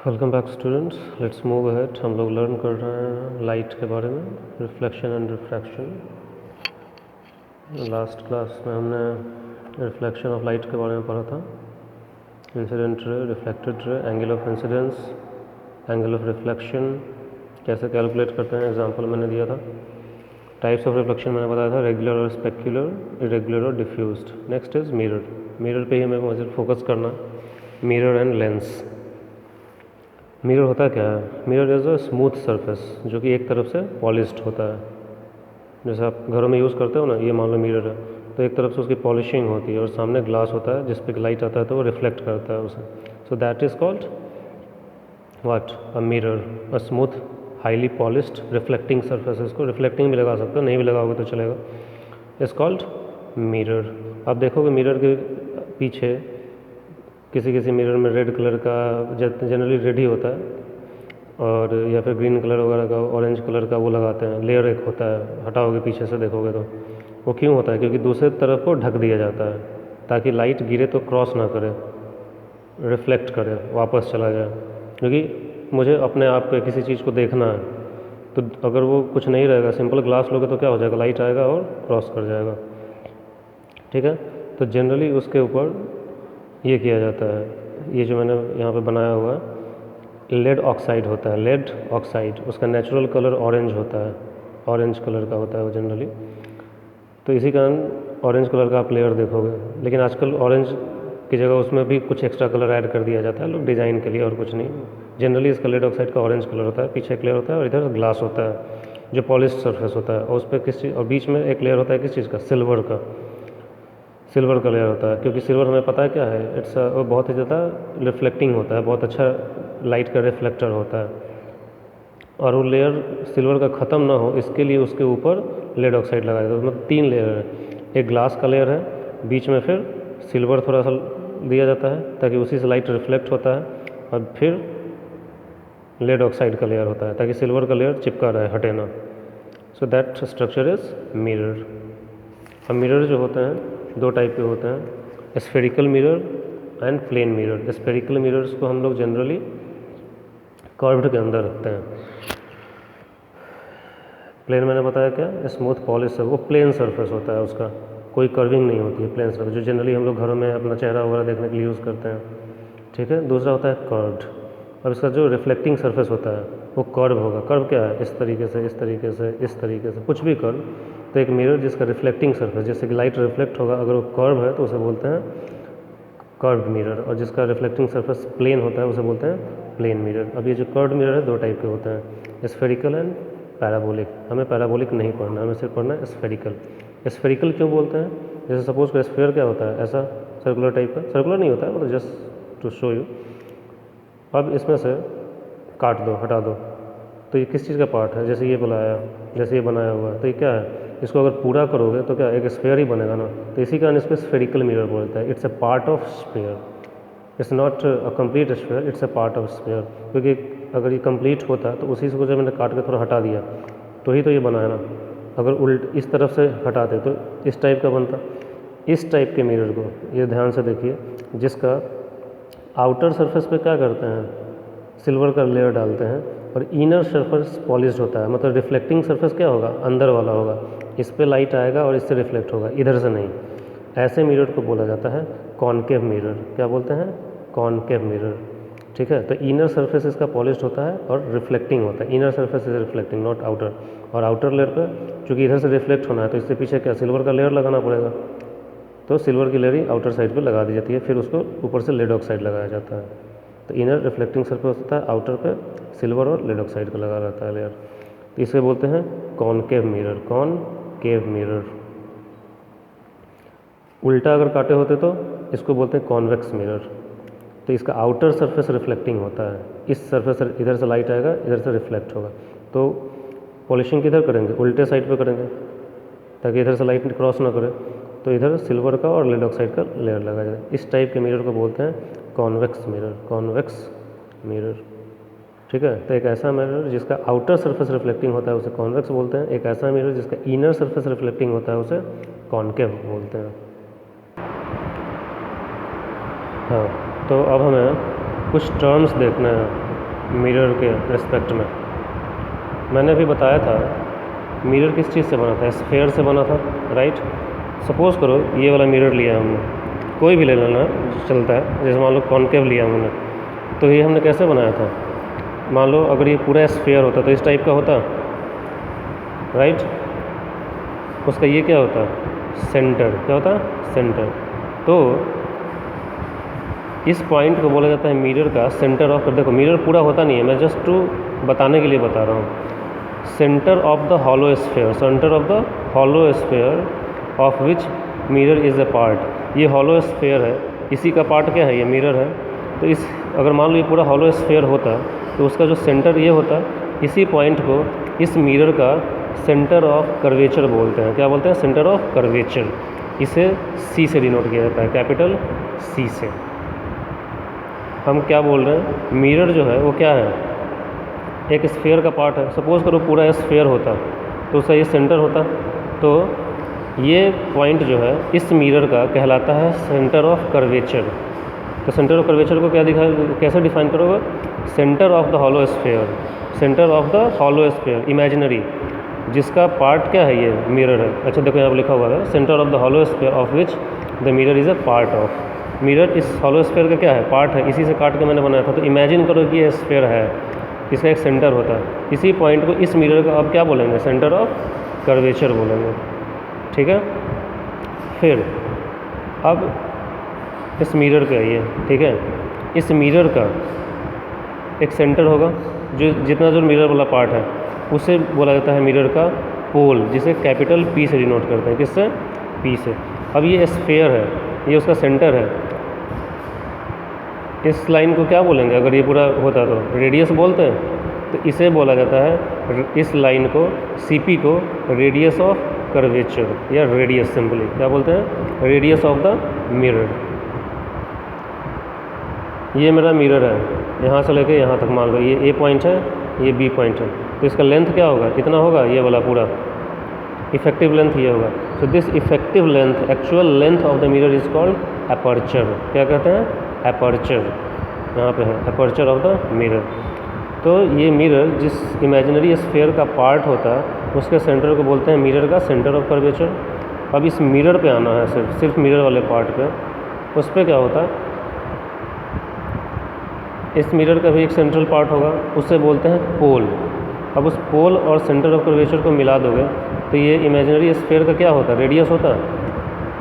Welcome back students, let's move ahead. हम लोग learn कर रहे हैं लाइट के बारे में, reflection and refraction. Last class में हमने रिफ्लेक्शन ऑफ लाइट के बारे में पढ़ा था। इंसिडेंट रे, रिफ्लेक्टेड रे, angle of incidence, angle of reflection कैसे कैलकुलेट करते हैं, एग्जांपल मैंने दिया था। टाइप्स ऑफ रिफ्लेक्शन मैंने बताया था, रेगुलर और स्पेक्युलर, इरेगुलर और diffused. Next is mirror. Mirror पे ही हमें मुझे फोकस करना, मिरर एंड लेंस। मिरर होता क्या है? Mirror is a smooth surface जो कि एक तरफ से पॉलिश्ड होता है। जैसे आप घरों में यूज़ करते हो ना, ये मान लो मिरर है, तो एक तरफ से उसकी पॉलिशिंग होती है और सामने ग्लास होता है जिस पे लाइट आता है तो वो रिफ्लेक्ट करता है उसे। So that is called what? A mirror, a smooth highly polished reflecting surface. इसको रिफ्लेक्टिंग भी लगा सकते हो, नहीं भी लगाओगे तो चलेगा। Is called mirror. अब देखोगे मिरर के पीछे किसी किसी मिरर में रेड कलर का, जनरली रेड ही होता है, और या फिर ग्रीन कलर वगैरह का, ऑरेंज कलर का वो लगाते हैं, लेयर एक होता है, हटाओगे पीछे से देखोगे तो। वो क्यों होता है? क्योंकि दूसरे तरफ को ढक दिया जाता है ताकि लाइट गिरे तो क्रॉस ना करे, रिफ्लेक्ट करे, वापस चला जाए। क्योंकि मुझे अपने आप पे किसी चीज़ को देखना है, तो अगर वो कुछ नहीं रहेगा, सिंपल ग्लास लोगे तो क्या हो जाएगा? लाइट आएगा और क्रॉस कर जाएगा। ठीक है, तो जनरली उसके ऊपर ये किया जाता है। ये जो मैंने यहाँ पे बनाया हुआ है, लेड ऑक्साइड होता है, लेड ऑक्साइड। उसका नेचुरल कलर ऑरेंज होता है, ऑरेंज कलर का होता है वो जनरली। तो इसी कारण ऑरेंज कलर का आप लेयर देखोगे, लेकिन आजकल ऑरेंज की जगह उसमें भी कुछ एक्स्ट्रा कलर ऐड कर दिया जाता है लोग डिज़ाइन के लिए, और कुछ नहीं। जनरली इसका लेड ऑक्साइड का ऑरेंज कलर होता है, पीछे एक लेयर होता है और इधर ग्लास होता है जो पॉलिश सरफेस होता है, और उस पर किस चीज़, और बीच में एक लेयर होता है किस चीज़ का? सिल्वर का। सिल्वर का लेयर होता है, क्योंकि सिल्वर हमें पता है क्या है, इट्स बहुत ही ज़्यादा रिफ्लेक्टिंग होता है, बहुत अच्छा लाइट का रिफ्लेक्टर होता है। और वो लेयर सिल्वर का ख़त्म ना हो इसके लिए उसके ऊपर लेड ऑक्साइड लगाया जाता है। मतलब 3 लेयर है, एक ग्लास का लेयर है, बीच में फिर सिल्वर थोड़ा सा दिया जाता है ताकि उसी से लाइट रिफ्लेक्ट होता है, और फिर लेड ऑक्साइड का लेयर होता है ताकि सिल्वर का लेयर चिपका रहे, हटे ना। So that structure is mirror. अब मिरर जो होते हैं 2 टाइप के होते हैं, spherical mirror and plane mirror. Spherical mirrors को हम लोग जनरली कर्व्ड के अंदर रखते हैं। प्लेन मैंने बताया क्या? स्मूथ पॉलिश है, वो प्लेन सरफेस होता है, उसका कोई कर्विंग नहीं होती है, प्लेन सरफेस, जो जनरली हम लोग घरों में अपना चेहरा वगैरह देखने के लिए यूज़ करते हैं। ठीक है, दूसरा होता है कर्व्ड। अब इसका जो रिफ्लेक्टिंग सरफेस होता है वो कर्व होगा। कर्व क्या है? इस तरीके से, इस तरीके से, इस तरीके से, कुछ भी कर्व। तो एक मिरर जिसका रिफ्लेक्टिंग सरफेस, जैसे कि लाइट रिफ्लेक्ट होगा, अगर वो कर्व है तो उसे बोलते हैं कर्व्ड मिरर, और जिसका रिफ्लेक्टिंग सरफेस प्लेन होता है उसे बोलते हैं प्लेन मिरर। अब ये जो कर्व्ड मिरर है 2 टाइप के होते हैं, स्फेरिकल एंड पैराबोलिक। हमें पैराबोलिक नहीं पढ़ना, हमें सिर्फ पढ़ना है स्फेरिकल। स्फेरिकल क्यों बोलते हैं? जैसे सपोज का स्फेयर क्या होता है? ऐसा सर्कुलर टाइप का, सर्कुलर नहीं होता है, मतलब जस्ट टू शो यू। अब इसमें से काट दो, हटा दो, तो ये किस चीज़ का पार्ट है? जैसे ये बनाया, जैसे ये बनाया हुआ है, तो ये क्या है? इसको अगर पूरा करोगे तो क्या एक स्फेयर ही बनेगा ना। तो इसी कारण इसको स्फेरिकल मिरर बोलता है। It's a part of sphere, it's not a complete sphere, it's a part of sphere. क्योंकि अगर ये कंप्लीट होता तो उसी को जब मैंने काट के थोड़ा हटा दिया तो ही तो ये बना है ना। अगर उल्ट इस तरफ से हटाते तो इस टाइप का बनता। इस टाइप के मिरर को ये ध्यान से देखिए, जिसका आउटर सरफेस पे क्या करते हैं? सिल्वर का लेयर डालते हैं, और इनर सरफेस पॉलिश्ड होता है। मतलब रिफ्लेक्टिंग सरफेस क्या होगा? अंदर वाला होगा, इस पे लाइट आएगा और इससे रिफ्लेक्ट होगा, इधर से नहीं। ऐसे मिरर को बोला जाता है कॉनकेव मिरर। क्या बोलते हैं? Concave mirror. ठीक है, तो इनर सरफेस इसका पॉलिश्ड होता है और रिफ्लेक्टिंग होता है। Inner surface is reflecting, not outer. और आउटर लेयर पर चूँकि इधर से रिफ्लेक्ट होना है तो इससे पीछे क्या सिल्वर का लेयर लगाना पड़ेगा, तो सिल्वर की लेयर ही आउटर साइड पे लगा दी जाती है, फिर उसको ऊपर से लेड ऑक्साइड लगाया जाता है। तो इनर रिफ्लेक्टिंग सरफेस होता है, आउटर पे सिल्वर और लेड ऑक्साइड का लगा रहता है लेयर। तो इसे बोलते हैं कॉनकेव मिरर, कॉनकेव मिरर। उल्टा अगर काटे होते तो इसको बोलते हैं कॉन्वेक्स मिरर। तो इसका आउटर सरफेस रिफ्लेक्टिंग होता है, इस सरफेस से इधर से लाइट आएगा, इधर से रिफ्लेक्ट होगा। तो पॉलिशिंग किधर करेंगे? उल्टे साइड पे करेंगे ताकि इधर से लाइट क्रॉस ना करे। तो इधर सिल्वर का और लेड ऑक्साइड का लेयर लगाया जाए। इस टाइप के मिरर को बोलते हैं कॉन्वेक्स मिरर, कॉन्वेक्स मिरर। ठीक है, तो एक ऐसा मिरर जिसका आउटर सरफेस रिफ्लेक्टिंग होता है उसे कॉन्वेक्स बोलते हैं। एक ऐसा मिरर जिसका इनर सरफेस रिफ्लेक्टिंग होता है उसे कॉनकेव बोलते हैं। हाँ, तो अब हमें कुछ टर्म्स देखना है मिरर के रिस्पेक्ट में। मैंने अभी बताया था मिरर किस चीज़ से बना था, स्फेयर से बना था, राइट। सपोज़ करो ये वाला मिरर लिया हमने, कोई भी ले लेना चलता है, जैसे मान लो कॉनकेव लिया हमने, तो ये हमने कैसे बनाया था, मान लो अगर ये पूरा स्फेयर होता तो इस टाइप का होता, राइट। उसका ये क्या होता, सेंटर, क्या होता, सेंटर। तो इस पॉइंट को बोला जाता है मिरर का सेंटर ऑफ, देखो मिरर पूरा होता नहीं है, मैं जस्ट टू बताने के लिए बता रहा हूँ। Centre of the hollow sphere, centre of the hollow sphere of which mirror is a part. ये हॉलो स्फेयर है, इसी का पार्ट क्या है, ये मिरर है। तो इस अगर मान लो ये पूरा हॉलो स्फेयर होता तो उसका जो सेंटर ये होता, इसी पॉइंट को इस मिरर का सेंटर ऑफ कर्वेचर बोलते हैं। क्या बोलते हैं, सेंटर ऑफ कर्वेचर। इसे सी से डिनोट किया जाता है, कैपिटल सी से। हम क्या बोल रहे हैं, मिरर जो है वो क्या है, एक स्फेयर का पार्ट है। सपोज़ करो पूरा स्फेयर होता तो उसका ये सेंटर होता, तो ये पॉइंट जो है इस मिरर का कहलाता है सेंटर ऑफ कर्वेचर। तो सेंटर ऑफ कर्वेचर को क्या कैसे डिफाइन करोगे, centre of the hollow sphere, centre of the hollow sphere imaginary, जिसका पार्ट क्या है, ये मिरर है। अच्छा देखो यहाँ पर लिखा हुआ है centre of the hollow sphere of which the mirror is a part of. Mirror इस हॉलो स्फेयर का क्या है, पार्ट है, इसी से काट के मैंने बनाया था। तो इमेजिन करो कि ये स्फेयर है, इसका एक सेंटर होता है, इसी पॉइंट को इस मिरर का अब क्या बोलेंगे, सेंटर ऑफ कर्वेचर बोलेंगे, ठीक है। फिर अब इस मिरर पे आइए, ठीक है। इस मिरर का एक सेंटर होगा, जो जितना जो मिरर वाला पार्ट है उसे बोला जाता है मिरर का पोल, जिसे कैपिटल पी से डिनोट करते हैं, किससे, पी से। अब ये स्फेयर है, ये उसका सेंटर है। इस लाइन को क्या बोलेंगे, अगर ये पूरा होता तो रेडियस बोलते हैं। तो इसे बोला जाता है, इस लाइन को सीपी को रेडियस ऑफ कर्वेचर, या रेडियस सिंपली क्या बोलते हैं, रेडियस ऑफ द मिरर। ये मेरा मिरर है, यहाँ से लेके यहाँ तक मान लो ये ए पॉइंट है, ये बी पॉइंट है। तो इसका लेंथ क्या होगा, कितना होगा, ये वाला पूरा इफेक्टिव लेंथ ये होगा। So this effective length, actual length of the mirror is called aperture. क्या कहते हैं, अपर्चर, यहाँ पे है अपर्चर ऑफ द मिरर। तो ये मिरर जिस इमेजिनरी स्फेयर का पार्ट होता है उसके सेंटर को बोलते हैं मिरर का सेंटर ऑफ कर्वेचर। अब इस मिरर पे आना है, सिर्फ मिरर वाले पार्ट पे, उस पर क्या होता है, इस मिरर का भी एक सेंट्रल पार्ट होगा, उसे बोलते हैं पोल। अब उस पोल और सेंटर ऑफ कर्वेचर को मिला दोगे तो ये इमेजिनरी स्फेयर का क्या होता है, रेडियस होता है।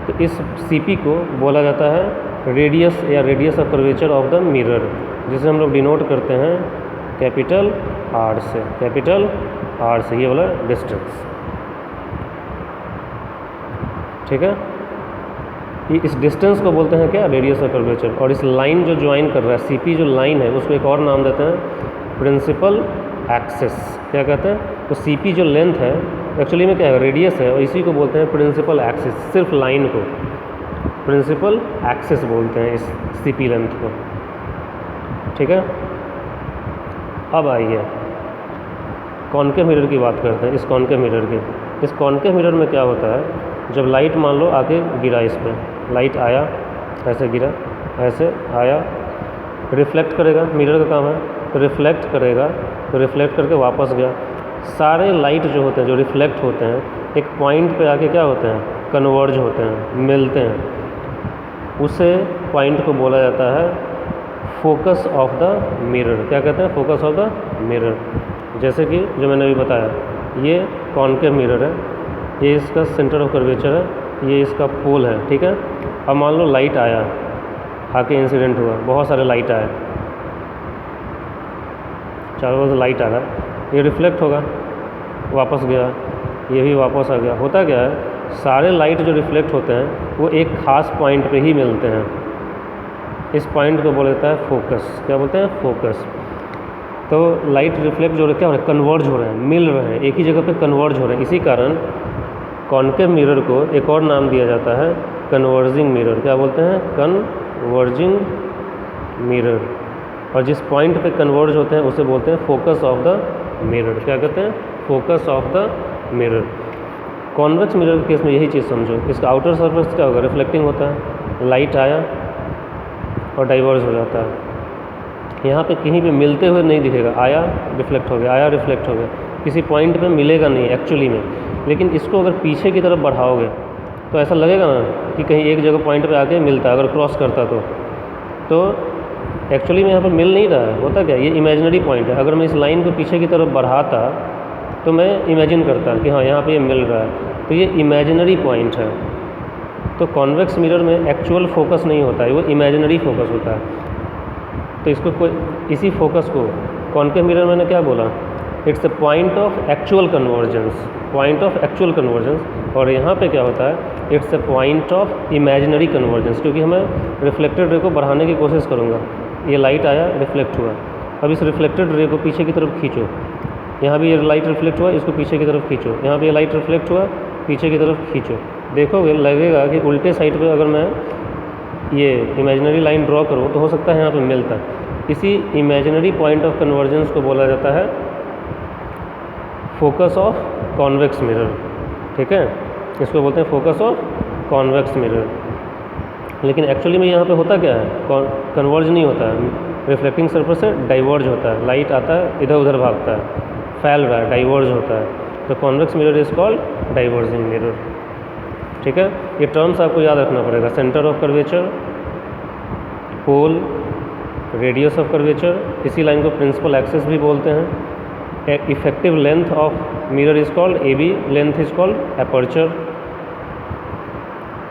तो इस सीपी को बोला जाता है रेडियस, या radius of curvature of the mirror, जिसे हम लोग डिनोट करते हैं कैपिटल आर से, कैपिटल आर से, ये वाला डिस्टेंस, ठीक है। इस डिस्टेंस को बोलते हैं क्या, रेडियस ऑफ कर्वेचर। और इस लाइन जो ज्वाइन कर रहा है, सीपी जो लाइन है, उसको एक और नाम देते हैं प्रिंसिपल एक्सिस। क्या कहते हैं, तो सीपी जो लेंथ है एक्चुअली में क्या है, रेडियस है, और इसी को बोलते हैं प्रिंसिपल एक्सिस। सिर्फ लाइन को प्रिंसिपल एक्सिस बोलते हैं, इस सीपी लेंथ को, ठीक है। अब आइए कॉनकेव मिरर की बात करते हैं। इस कॉनकेव मिरर की, इस कॉनकेव मिरर में क्या होता है, जब लाइट मान लो आके गिरा, इस पर लाइट आया, ऐसे गिरा, ऐसे आया, रिफ्लेक्ट करेगा, मिरर का काम है, तो रिफ्लेक्ट करेगा, तो रिफ्लेक्ट करके वापस गया। सारे लाइट जो होते हैं, जो रिफ्लेक्ट होते हैं, एक पॉइंट पे आके क्या होते हैं, कन्वर्ज होते हैं, मिलते हैं। उसे पॉइंट को बोला जाता है फोकस ऑफ द मिरर। क्या कहते हैं, फोकस ऑफ द मिरर। जैसे कि जो मैंने अभी बताया, ये कॉनकेव मिरर है, ये इसका सेंटर ऑफ कर्वेचर है, ये इसका पोल है, ठीक है। अब मान लो लाइट आया, आके इंसिडेंट हुआ, बहुत सारे लाइट आए, चारों ओर से लाइट आ रहा है, ये रिफ्लेक्ट होगा, वापस गया, ये भी वापस आ गया। होता क्या है, सारे लाइट जो रिफ्लेक्ट होते हैं वो एक ख़ास पॉइंट पे ही मिलते हैं। इस पॉइंट को बोला जाता है फोकस। क्या बोलते हैं, फोकस। तो लाइट रिफ्लेक्ट जो क्या हो रहा है, कन्वर्ज हो रहे हैं, मिल रहे हैं, एक ही जगह पे कन्वर्ज हो रहे हैं। इसी कारण कॉनकेव मिरर को एक और नाम दिया जाता है कन्वर्जिंग मिरर। क्या बोलते हैं, कन्वर्जिंग मिरर। और जिस पॉइंट पे कन्वर्ज होते हैं उसे बोलते हैं फोकस ऑफ द मिरर। क्या कहते हैं, focus of the mirror. Convex mirror के केस में यही चीज़ समझो, इसका आउटर सरफेस क्या होगा, रिफ्लेक्टिंग होता है, लाइट आया और डाइवर्ज हो जाता है, यहाँ पे कहीं पे मिलते हुए नहीं दिखेगा, आया रिफ्लेक्ट हो गया, आया रिफ्लेक्ट हो गया, किसी पॉइंट पे मिलेगा नहीं एक्चुअली में। लेकिन इसको अगर पीछे की तरफ बढ़ाओगे तो ऐसा लगेगा ना कि कहीं एक जगह पॉइंट पे आके मिलता, अगर क्रॉस करता तो एक्चुअली में यहाँ पर मिल नहीं रहा है। होता क्या, ये इमेजिनरी पॉइंट है। अगर मैं इस लाइन को पीछे की तरफ बढ़ाता तो मैं इमेजिन करता कि हाँ यहाँ पे ये मिल रहा है, तो ये इमेजिनरी पॉइंट है। तो कॉन्वेक्स मिरर में एक्चुअल फोकस नहीं होता है, वो इमेजिनरी फोकस होता है। तो इसको कोई इसी फोकस को कॉन्केव मिरर मैंने क्या बोला, it's a point of actual convergence, point of actual convergence. और यहाँ पे क्या होता है, it's a point of imaginary convergence, क्योंकि मैं रिफ्लेक्टेड रे को बढ़ाने की कोशिश करूँगा। ये लाइट आया, रिफ्लेक्ट हुआ, अब इस रिफ्लेक्टेड रे को पीछे की तरफ खींचो, यहाँ भी ये लाइट रिफ्लेक्ट हुआ, इसको पीछे की तरफ खींचो, यहाँ भी ये लाइट रिफ्लेक्ट हुआ, पीछे की तरफ खींचो। देखोगे लगेगा कि उल्टे साइड पे अगर मैं ये इमेजिनरी लाइन ड्रॉ करूँ तो हो सकता है यहाँ पे मिलता। इसी इमेजिनरी पॉइंट ऑफ कन्वर्जेंस को बोला जाता है फोकस ऑफ कॉन्वेक्स मिरर। ठीक है, इसको बोलते हैं फोकस ऑफ कॉन्वेक्स मिरर। लेकिन एक्चुअली में यहाँ पे होता क्या है, कन्वर्ज नहीं होता है, रिफ्लेक्टिंग सरफेस से डाइवर्ज होता है, लाइट आता है इधर उधर भागता है, फैल रहा है, डाइवर्ज होता है। तो convex mirror is called diverging mirror. ठीक है, ये टर्म्स आपको याद रखना पड़ेगा, centre of curvature, pole, radius of curvature. इसी लाइन को प्रिंसिपल एक्सिस भी बोलते हैं। Effective length of mirror is called AB, length is called aperture.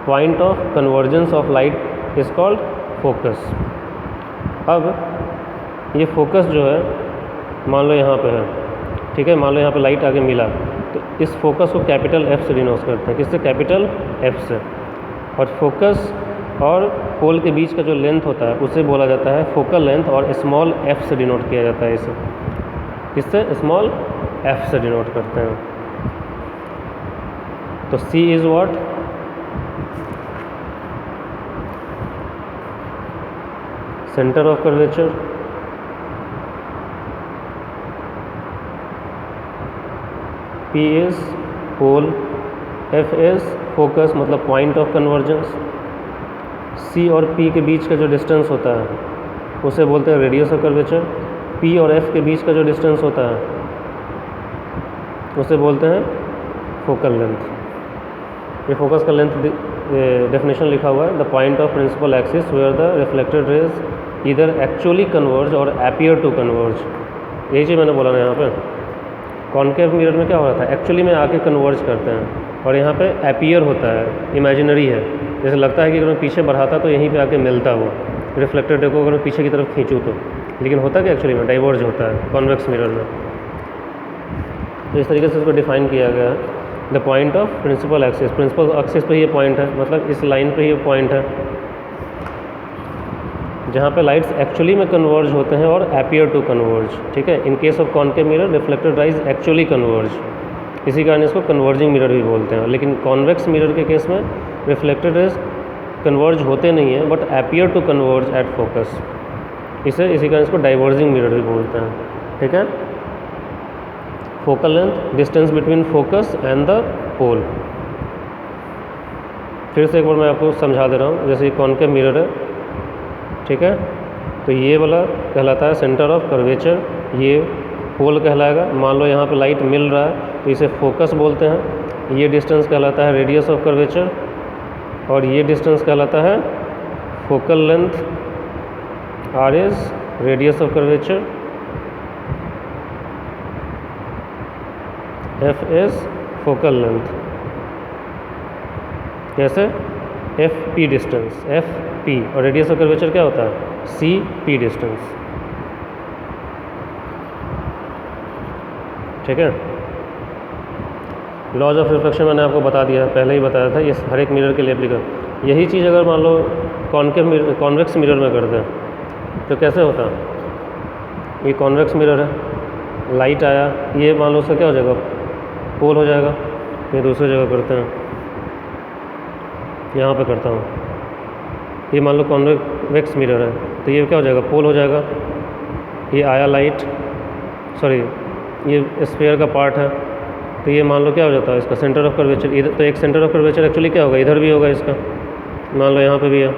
Point of convergence of light is called focus. अब ये फोकस जो है मान लो यहाँ पे है, ठीक है, मान लो यहाँ पे लाइट आगे मिला, तो इस फोकस को कैपिटल F से डिनोट करते हैं। किससे, कैपिटल F से। और फोकस और पोल के बीच का जो लेंथ होता है उसे बोला जाता है फोकल लेंथ, और स्मॉल f से डिनोट किया जाता है इसे। किससे, स्मॉल f से डिनोट करते हैं। तो C is what, centre of curvature, P is pole, F is focus मतलब पॉइंट ऑफ कन्वर्जेंस। C और P के बीच का जो डिस्टेंस होता है उसे बोलते हैं रेडियस ऑफ कर्वेचर। P और F के बीच का जो डिस्टेंस होता है उसे बोलते हैं फोकल लेंथ। ये फोकस का लेंथ डेफिनेशन लिखा हुआ है, the point of principal axis where the reflected rays इधर एक्चुअली कन्वर्ज और अपीयर टू कन्वर्ज। यही चीज़ मैंने बोला ना, यहाँ पे कॉन्केव मिरर में क्या हो रहा था, एक्चुअली में आके कन्वर्ज करते हैं, और यहाँ पे अपीयर होता है, इमेजिनरी है। जैसे लगता है कि अगर मैं पीछे बढ़ाता तो यहीं पे आके मिलता वो रिफ्लेक्टेड रे को, अगर मैं पीछे की तरफ खींचूँ तो। लेकिन होता क्या, एक्चुअली में डाइवर्ज होता है कॉन्वेक्स मिरर में। तो इस तरीके से इसको डिफाइन किया गया है, the point of principal axis. Principal axis पे ये पॉइंट है, मतलब इस लाइन पे ये पॉइंट है जहाँ पे लाइट्स एक्चुअली में कन्वर्ज होते हैं और अपीयर टू कन्वर्ज। ठीक है, in case of concave mirror reflected rays actually converge, इसी कारण इसको कन्वर्जिंग मिरर भी बोलते हैं। लेकिन कॉन्वेक्स मिरर के केस में रिफ्लेक्टेड रेज कन्वर्ज होते नहीं हैं but appear to converge at focus, इसी कारण इसको डाइवर्जिंग मिरर भी बोलते हैं। ठीक है, focal length, distance between focus and the pole. फिर से एक बार मैं आपको समझा दे रहा हूँ। जैसे ये कॉन्केव मिरर है, ठीक है, तो ये वाला कहलाता है सेंटर ऑफ कर्वेचर, ये पोल कहलाएगा। मान लो यहाँ पे लाइट मिल रहा है तो इसे फोकस बोलते हैं। ये डिस्टेंस कहलाता है रेडियस ऑफ कर्वेचर, और ये डिस्टेंस कहलाता है focal length, R is radius of curvature, F is focal length. कैसे, FP डिस्टेंस, FP, और रेडियस ऑफ कर्वेचर क्या होता है, CP डिस्टेंस। ठीक है, लॉज ऑफ रिफ्लेक्शन मैंने आपको बता दिया, पहले ही बताया था, ये हर एक मिरर के लिए एप्लीकेबल। यही चीज़ अगर मान लो कॉन्वेक्स मिरर में कर दें तो कैसे होता है। ये कॉन्वेक्स मिरर है, लाइट आया, ये मान लो उसका क्या हो जाएगा, पोल हो जाएगा। ये दूसरी जगह करते हैं, यहाँ पे करता हूँ। ये मान लो कॉन्वेक्स मिरर है तो ये क्या हो जाएगा, पोल हो जाएगा। ये आया लाइट, सॉरी ये स्फीयर का पार्ट है, तो ये मान लो क्या हो जाता है, इसका सेंटर ऑफ कर्वेचर इधर। तो एक सेंटर ऑफ कर्वेचर एक्चुअली क्या होगा, इधर भी होगा इसका। मान लो यहाँ पे भी है,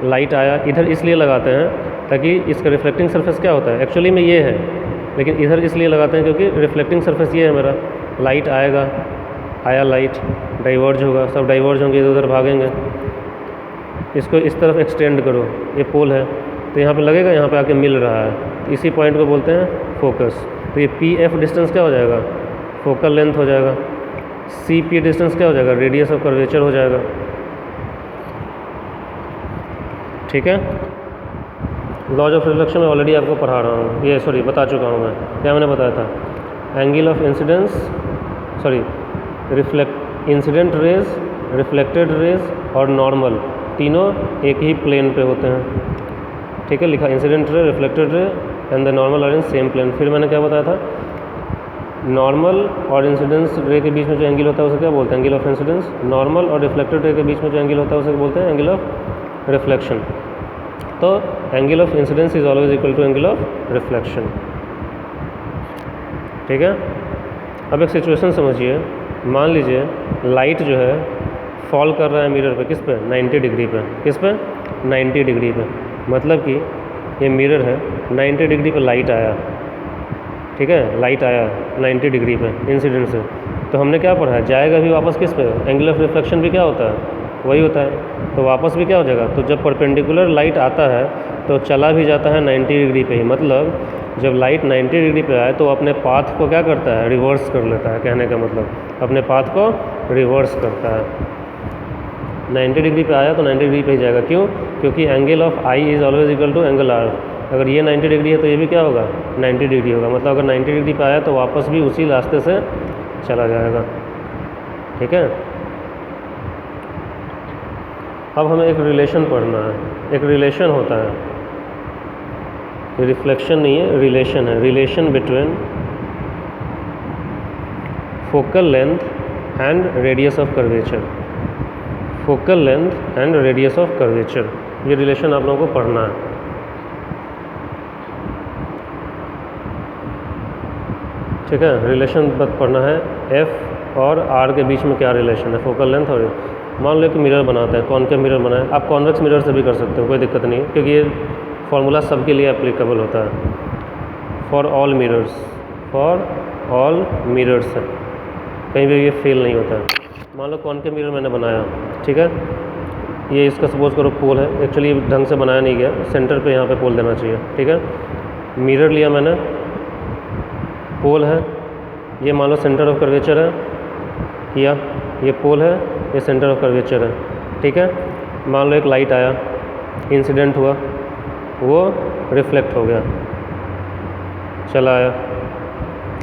लाइट आया, इधर इसलिए लगाते हैं ताकि इसका रिफ्लेक्टिंग सरफेस क्या होता है, एक्चुअली में ये है, लेकिन इधर इसलिए लगाते हैं क्योंकि रिफ्लेक्टिंग सरफेस ये है मेरा, लाइट आएगा, आया लाइट, डाइवर्ज होगा, सब डाइवर्ज होंगे, इधर उधर भागेंगे, इसको इस तरफ एक्सटेंड करो, ये पोल है तो यहाँ पे लगेगा, यहाँ पे आके मिल रहा है, तो इसी पॉइंट को बोलते हैं फोकस। तो ये पी एफ डिस्टेंस क्या हो जाएगा, फोकल लेंथ हो जाएगा। सी पी डिस्टेंस क्या हो जाएगा, रेडियस ऑफ कर्वेचर हो जाएगा। ठीक है, लॉज ऑफ रिफ्लेक्शन में ऑलरेडी आपको पढ़ा रहा हूँ, ये सॉरी बता चुका हूँ मैं, क्या मैंने बताया था, angle of incidence sorry incident raise, reflected raise और नॉर्मल, तीनों एक ही प्लेन पे होते हैं। ठीक है, लिखा incident ray, reflected ray and the normal are in same plane. फिर मैंने क्या बताया था, नॉर्मल और इंसिडेंस रे के बीच में जो एंगल होता है उसे क्या बोलते हैं, एंगल ऑफ इंसिडेंस। नॉर्मल और रिफ्लेक्टेड रे के बीच में जो एंगल होता है उसे बोलते हैं एंगल ऑफ रिफ्लेक्शन। तो angle of incidence is always equal to angle of reflection. ठीक है, अब एक सिचुएशन समझिए, मान लीजिए लाइट जो है फॉल कर रहा है मिरर पे, किस पे, 90 डिग्री पे, किस पे, 90 डिग्री पे, मतलब कि ये मिरर है, 90 डिग्री पे लाइट आया, ठीक है, लाइट आया 90 डिग्री पे इंसिडेंट से, तो हमने क्या पढ़ा है, जाएगा भी वापस किस पे, एंगल ऑफ रिफ्लेक्शन भी क्या होता है, वही होता है, तो वापस भी क्या हो जाएगा, तो जब परपेंडिकुलर लाइट आता है तो चला भी जाता है 90 डिग्री पे ही, मतलब जब लाइट 90 डिग्री पे आए तो अपने पाथ को क्या करता है, रिवर्स कर लेता है, कहने का मतलब अपने पाथ को रिवर्स करता है। 90 डिग्री पे आया तो 90 डिग्री पे ही जाएगा, क्यों, क्योंकि angle of I is always equal to angle R. अगर ये 90 डिग्री है तो ये भी क्या होगा, 90 डिग्री होगा, मतलब अगर 90 डिग्री पे आया तो वापस भी उसी रास्ते से चला जाएगा। ठीक है, अब हमें एक रिलेशन पढ़ना है, एक रिलेशन होता है, ये रिफ्लेक्शन नहीं है, रिलेशन है, relation between focal length and radius of curvature, focal length and radius of curvature, ये रिलेशन आप लोगों को पढ़ना है। ठीक है, रिलेशन पढ़ना है, एफ और आर के बीच में क्या रिलेशन है, फोकल लेंथ और, मान लो कि मिरर बनाते हैं, कॉनकेव मिरर बनाए, आप कॉन्वेक्स मिरर से भी कर सकते हो, कोई दिक्कत नहीं है, क्योंकि ये फॉर्मूला सबके लिए एप्लीकेबल होता है, for all mirrors, for all mirrors है, कहीं भी ये फेल नहीं होता है। मान लो कॉनकेव मिरर मैंने बनाया, ठीक है, ये इसका सपोज करो पोल है, एक्चुअली ढंग से बनाया नहीं गया, सेंटर पे यहाँ पे पोल देना चाहिए। ठीक है, मिरर लिया मैंने, पोल है, ये मान लो सेंटर ऑफ कर्वेचर है, किया, ये पोल है, ये सेंटर ऑफ कर्वेचर है। ठीक है, मान लो एक लाइट आया, इंसिडेंट हुआ, वो रिफ्लेक्ट हो गया, चला आया,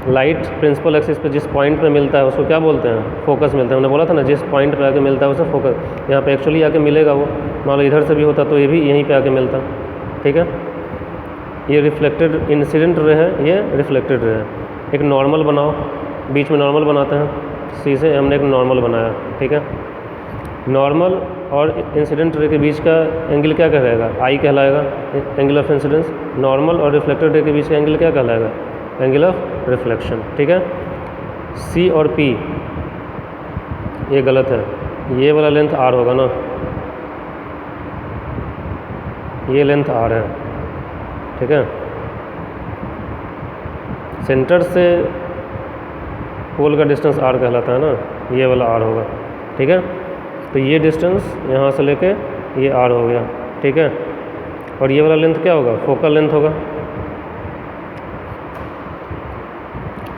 लाइट प्रिंसिपल एक्सिस पे जिस पॉइंट पे मिलता है उसको क्या बोलते हैं, फोकस मिलता है। हमने बोला था ना, जिस पॉइंट पे आके मिलता है उसे फोकस, यहाँ पे एक्चुअली आके मिलेगा वो, मान लो इधर से भी होता तो ये भी यहीं पे आके मिलता। ठीक है, ये रिफ्लेक्टेड इंसिडेंट रे है, ये रिफ्लेक्टेड रे है। एक नॉर्मल बनाओ, बीच में नॉर्मल बनाते हैं, सी से हमने एक नॉर्मल बनाया। ठीक है, नॉर्मल और इंसिडेंट रे के बीच का एंगल क्या कहलाएगा, आई कहलाएगा, एंगल ऑफ इंसिडेंस। नॉर्मल और रिफ्लेक्टेड रे के बीच का एंगल क्या कहलाएगा, एंगल ऑफ रिफ्लेक्शन। ठीक है, सी और पी ये गलत है, ये वाला लेंथ आर होगा ना, ये लेंथ आर है। ठीक है, सेंटर से पोल का डिस्टेंस आर कहलाता है ना, ये वाला आर होगा। ठीक है, तो ये डिस्टेंस यहाँ से लेके ये आर हो गया। ठीक है, और ये वाला लेंथ क्या होगा, फोकल लेंथ होगा।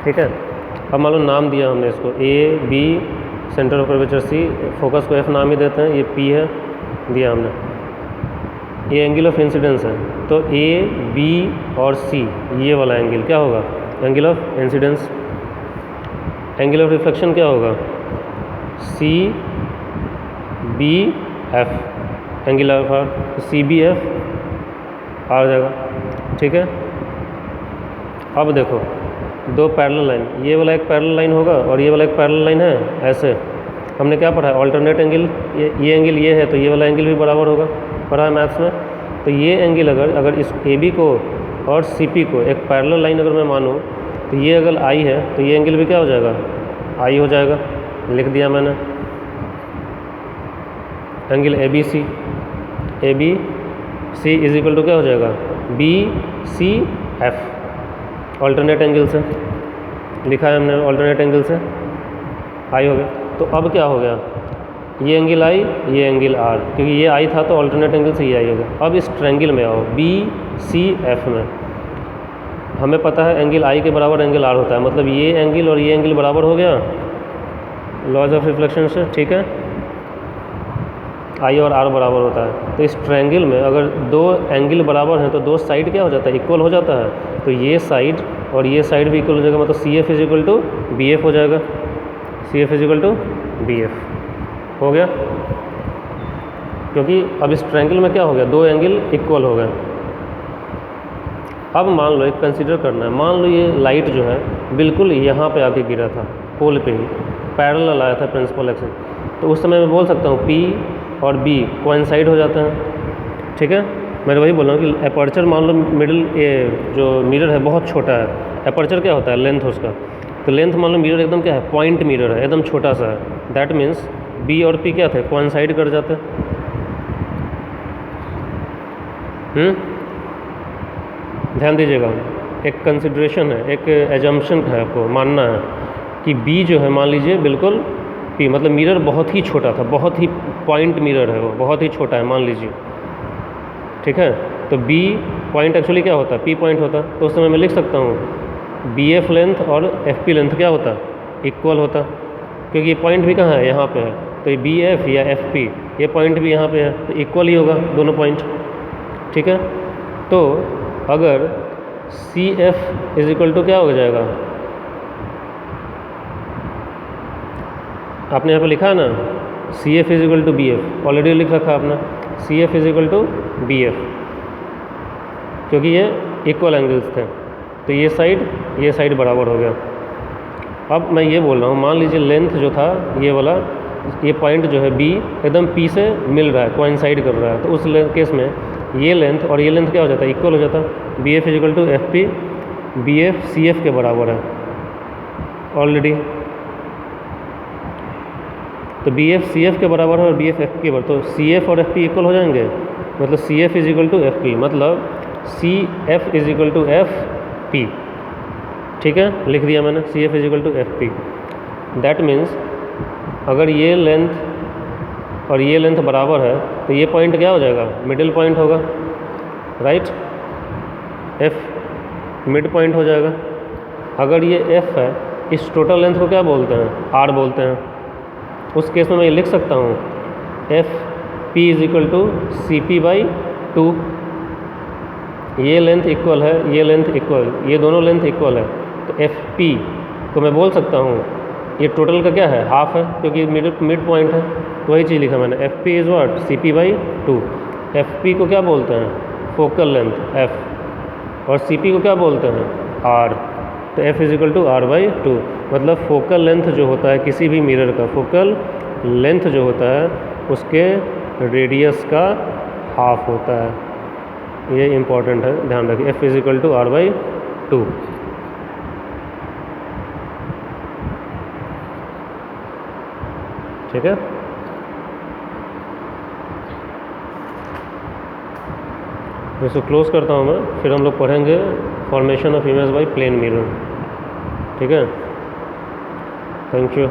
ठीक है, अब मान लो नाम दिया हमने इसको, A B, centre of curvature C, focus को एफ नाम ही देते हैं, ये पी है, दिया हमने, ये एंगल ऑफ इंसिडेंस है, तो ए बी और सी ये वाला एंगल क्या होगा, angle of incidence. Angle of reflection क्या होगा, C B F, angle of R, C B F आ जाएगा। ठीक है, अब देखो दो पैरेलल लाइन, ये वाला एक पैरेलल लाइन होगा और ये वाला एक पैरेलल लाइन है, ऐसे हमने क्या पढ़ा है, ऑल्टरनेट एंगल, ये एंगल ये है तो ये वाला एंगल भी बराबर होगा, पढ़ा है मैथ्स में। तो ये एंगल अगर इस ए बी को और सी पी को एक पैरेलल लाइन अगर मैं मानूँ तो ये अगर आई है तो ये एंगल भी क्या हो जाएगा, आई हो जाएगा, लिख दिया मैंने। Angle A B C is equal to क्या हो जाएगा, BCF ऑल्टरनेट एंगल से लिखा है हमने, ऑल्टरनेट एंगल से आई हो गया। तो अब क्या हो गया, ये एंगल आई, ये एंगल आर, क्योंकि ये आई था तो ऑल्टरनेट एंगल से ये आई होगा। अब इस ट्रायंगल में आओ BCF में, हमें पता है एंगल आई के बराबर एंगल आर होता है, मतलब ये एंगल और ये एंगल बराबर हो गया लॉज ऑफ रिफ्लेक्शन से, ठीक है। आई और आर बराबर होता है, तो इस ट्रायंगल में अगर दो एंगल बराबर हैं तो दो साइड क्या हो जाता है, इक्वल हो जाता है। तो ये साइड और ये साइड भी इक्वल हो जाएगा, मतलब CF इजिकल टू BF हो जाएगा, CF इजिकल टू BF हो गया। क्योंकि अब इस ट्रायंगल में क्या हो गया, दो एंगल इक्वल हो गए। अब मान लो एक कंसीडर करना है, मान लो ये लाइट जो है बिल्कुल यहाँ पे आके गिरा था, पोल पे ही पैरेलल आया था प्रिंसिपल एक्सिस, तो उस समय मैं बोल सकता हूँ P और B कोइंसाइड हो जाते हैं, ठीक है। मैं वही बोल रहा हूँ कि एपर्चर मान लो मिडिल, ये जो मिरर है बहुत छोटा है, एपर्चर क्या होता है, लेंथ उसका, तो लेंथ मान लो मिरर एकदम क्या है, पॉइंट मिरर है, एकदम छोटा सा है, दैट मीन्स B और P क्या थे, कोइंसाइड कर जाते हैं। ध्यान दीजिएगा, एक कंसिड्रेशन है, एक एजम्पशन है, आपको मानना है कि B जो है मान लीजिए बिल्कुल P, मतलब मिरर बहुत ही छोटा था, बहुत ही पॉइंट मिरर है, वो बहुत ही छोटा है मान लीजिए, ठीक है। तो B पॉइंट एक्चुअली क्या होता है, P पॉइंट होता, तो उस समय मैं लिख सकता हूँ BF लेंथ और FP लेंथ क्या होता, इक्वल होता, क्योंकि ये पॉइंट भी कहाँ है, यहाँ पे है, तो ये BF या FP ये पॉइंट भी यहाँ पे है, तो इक्वल ही होगा दोनों पॉइंट, ठीक है। तो अगर CF इजिकल टू क्या हो जाएगा, आपने यहाँ पे लिखा है ना CF is equal to BF, already लिख रखा आपने, CF इजिकल टू BF, क्योंकि ये इक्वल एंगल्स थे, तो ये साइड बराबर हो गया। अब मैं ये बोल रहा हूँ, मान लीजिए लेंथ जो था ये वाला, ये पॉइंट जो है B एकदम P से मिल रहा है, कोइंसाइड कर रहा है, तो उस केस में ये लेंथ और ये लेंथ क्या हो जाता है, इक्वल हो जाता है। BF is equal to FP, BF CF के बराबर है ऑलरेडी, तो BF CF के बराबर है और BF FP के बराबर, तो CF और FP इक्वल हो जाएंगे, मतलब CF इजिकल टू FP, मतलब CF इजिकल टू FP, ठीक है, लिख दिया मैंने CF is equal to FP। That means अगर ये लेंथ और ये लेंथ बराबर है तो ये पॉइंट क्या हो जाएगा, मिडिल पॉइंट होगा, राइट, F मिड पॉइंट हो जाएगा। अगर ये F है, इस टोटल लेंथ को क्या बोलते हैं, R बोलते हैं, उस केस में मैं ये लिख सकता हूँ FP is equal to CP/2, ये लेंथ इक्वल है, ये लेंथ इक्वल, ये दोनों लेंथ इक्वल है, तो FP को मैं बोल सकता हूँ ये टोटल का क्या है, हाफ है, क्योंकि मिड पॉइंट है, तो वही चीज़ लिखा मैंने, FP is what, CP/2। FP को क्या बोलते हैं, फोकल लेंथ F, और CP को क्या बोलते हैं, R, तो F is equal to R/2, मतलब फोकल लेंथ जो होता है किसी भी मिरर का, फोकल लेंथ जो होता है उसके रेडियस का हाफ होता है, ये इम्पॉर्टेंट है, ध्यान रखिए, F is equal to R/2। ठीक है, इसको क्लोज करता हूँ मैं, फिर हम लोग पढ़ेंगे formation of image by plane mirror, ठीक है। Thank you.